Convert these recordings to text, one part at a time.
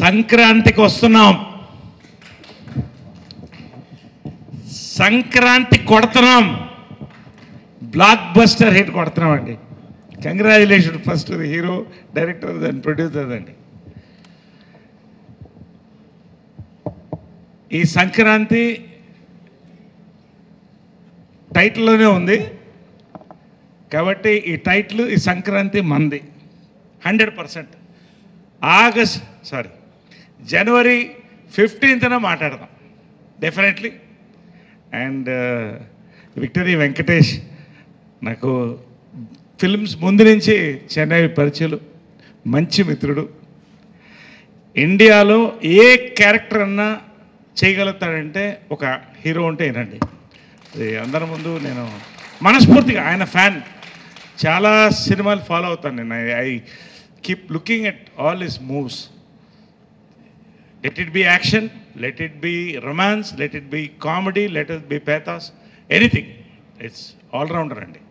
సంక్రాంతికి వస్తున్నాం, సంక్రాంతి కొడుతున్నాం, బ్లాక్ బస్టర్ హిట్ కొడుతున్నాం అండి. Congratulation first the hero, director and producer అండి. ఈ సంక్రాంతి టైటిల్లోనే ఉంది కాబట్టి ఈ టైటిల్ ఈ సంక్రాంతి మంది 100%. జనవరి 15న మాట్లాడదాం డెఫినెట్లీ. అండ్ విక్టరీ వెంకటేష్ నాకు ఫిల్మ్స్ ముందు నుంచి చెన్నై పరిచయలు, మంచి మిత్రుడు. ఇండియాలో ఏ క్యారెక్టర్ అన్నా చేయగలుగుతాడంటే ఒక హీరో ఉంటే ఏనండి. అది అందరి ముందు నేను మనస్ఫూర్తిగా ఆయన ఫ్యాన్, చాలా సినిమాలు ఫాలో అవుతాను నేను. I keep looking at all his moves. Let it be action, let it be romance, let it be comedy, let it be pathos, anything. It's all rounder అండి.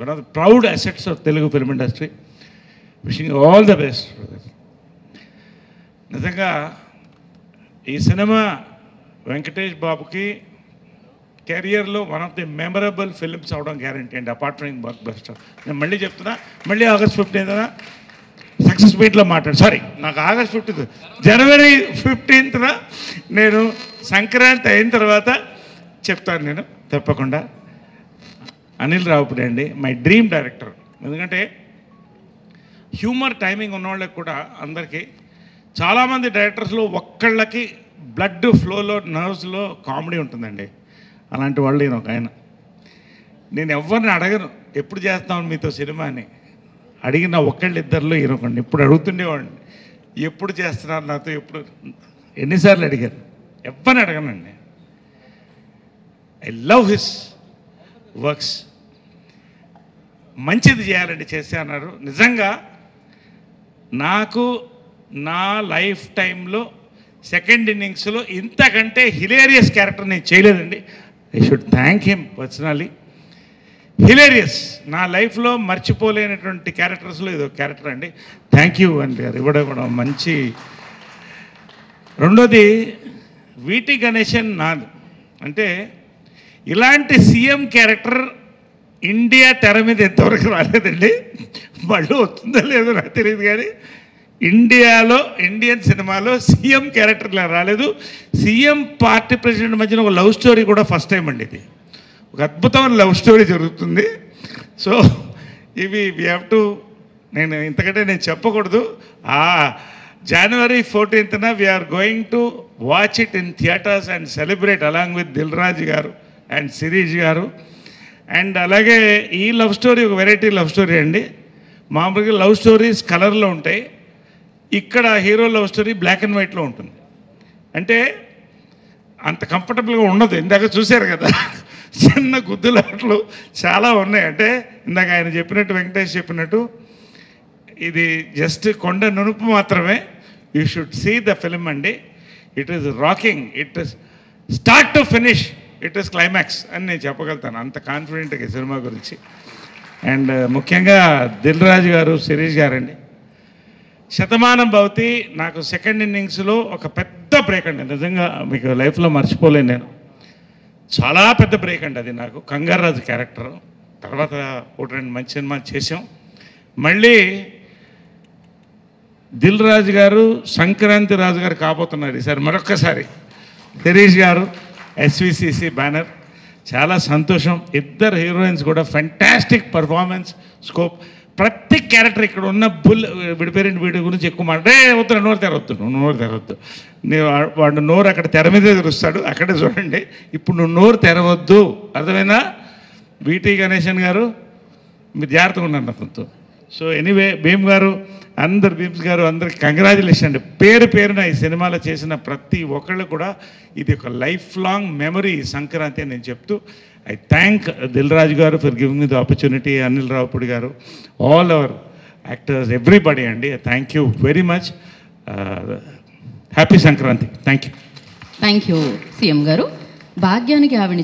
One of the proud assets of Telugu film industry. Wishing all the best. నిజంగా ఈ cinema Venkatesh బాబుకి కెరియర్లో one of the memorable films అవడం guarantee అండి, apart from blockbuster. నేను మళ్ళీ చెప్తున్నా, మళ్ళీ ఆగస్ట్ 15న సక్సెస్ మీట్లో నాకు ఆగస్ట్ 15th, జనవరి 15న నేను సంక్రాంతి అయిన తర్వాత చెప్తాను నేను తప్పకుండా. అనిల్ రావుపూడి అండి, మై డ్రీమ్ డైరెక్టర్. ఎందుకంటే హ్యూమర్ టైమింగ్ ఉన్నవాళ్ళకి కూడా అందరికీ, చాలామంది డైరెక్టర్స్లో ఒక్కళ్ళకి బ్లడ్ ఫ్లోలో, నర్వ్స్లో కామెడీ ఉంటుందండి. అలాంటి వాళ్ళు నేను ఒక ఆయన. నేను ఎవరిని అడగను ఎప్పుడు చేస్తాను మీతో సినిమా అని. అడిగిన ఒక్కళ్ళిద్దరిలో ఈయనొకండి. ఇప్పుడు అడుగుతుండేవాడిని ఎప్పుడు చేస్తున్నారు నాతో, ఎప్పుడు, ఎన్నిసార్లు అడిగారు. ఎవరిని అడగనండి. I love his works. మంచిది చేయాలండి చేస్తే అన్నారు. నిజంగా నాకు నా లైఫ్ టైంలో సెకండ్ ఇన్నింగ్స్లో ఇంతకంటే హిలేరియస్ క్యారెక్టర్ నేను చేయలేదండి. I should thank him personally. Hilarious, నా లైఫ్లో మర్చిపోలేనటువంటి క్యారెక్టర్స్లో ఇది ఒక క్యారెక్టర్ అండి. థ్యాంక్ యూ అండి. అది ఇవ్వడం మంచి. రెండోది వీటి గణేశన్ నాది. అంటే ఇలాంటి సీఎం క్యారెక్టర్ ఇండియా తెర మీద ఎంతవరకు రాలేదండి. మళ్ళీ వస్తుందో లేదో నాకు తెలియదు, కానీ ఇండియాలో ఇండియన్ సినిమాలో సీఎం క్యారెక్టర్ రాలేదు. సీఎం పార్టీ ప్రెసిడెంట్ మధ్యన ఒక లవ్ స్టోరీ కూడా ఫస్ట్ టైం అండి. ఇది ఒక అద్భుతమైన లవ్ స్టోరీ జరుగుతుంది. సో ఇవి వీ హ్యావ్ టు, నేను ఇంతకంటే నేను చెప్పకూడదు. జనవరి 14న we're going to watch it in theatres and celebrate along with Dil Raju garu and Shirish garu. And అలాగే ఈ లవ్ స్టోరీ ఒక వెరైటీ లవ్ స్టోరీ అండి. మామూలుగా లవ్ స్టోరీస్ కలర్లో ఉంటాయి, ఇక్కడ hero love story black and వైట్లో ఉంటుంది. అంటే అంత కంఫర్టబుల్గా ఉండదు. ఇందాక చూశారు కదా, చిన్న గుద్దులాట్లు చాలా ఉన్నాయి. అంటే ఇందాక ఆయన చెప్పినట్టు, వెంకటేష్ చెప్పినట్టు, ఇది జస్ట్ కొండ నునుపు మాత్రమే. You should see the film అండి. It is rocking, it is start to finish, it is climax అని నేను చెప్పగలుగుతాను, అంత కాన్ఫిడెంట్గా ఈ సినిమా గురించి. అండ్ ముఖ్యంగా దిల్ రాజు గారు, శిరీష్ గారండి. శతమానం భవతి నాకు సెకండ్ ఇన్నింగ్స్లో ఒక పెద్ద బ్రేక్ అండి. నిజంగా మీకు లైఫ్లో మర్చిపోలేను నేను. చాలా పెద్ద బ్రేక్ అండి అది నాకు. కంగారాజు క్యారెక్టర్ తర్వాత ఒకటి రెండు మంచి సినిమాలు చేసాం. మళ్ళీ దిల్ రాజు గారు సంక్రాంతి రాజు గారు కాబోతున్నారు ఈసారి మరొక్కసారి. శిరీష్ గారు, ఎస్విసిసి బ్యానర్. చాలా సంతోషం. ఇద్దరు హీరోయిన్స్ కూడా ఫెంటాస్టిక్ పర్ఫార్మెన్స్, స్కోప్. ప్రతి క్యారెక్టర్ ఇక్కడ ఉన్న విడిపోయిన వీడి గురించి ఎక్కువ వద్దు, నోరు తెరవద్దు, నువ్వు నోరు తెరవద్దు. వాడు నోరు అక్కడ తెర మీదే తెరుస్తాడు, అక్కడే చూడండి. ఇప్పుడు నువ్వు నోరు తెరవద్దు, అర్థమైనా? వీటి గణేశన్ గారు మీరు జాగ్రత్తగా ఉన్నారు అతనితో. సో ఎనీవే, భీమ్ గారు, అందరు భీమ్స్ గారు, అందరికి కంగ్రాచులేషన్ అండి. పేరు పేరున ఈ సినిమాలో చేసిన ప్రతి ఒక్కళ్ళు కూడా ఇది ఒక లైఫ్ లాంగ్ మెమరీ సంక్రాంతి అని నేను చెప్తూ, I thank Dil Raj garu for giving me the opportunity, Anil Raupudi garu, all our actors, everybody, and thank you very much. Happy Sankranti. Thank you. Thank you, CM garu. Bhagyaniki avini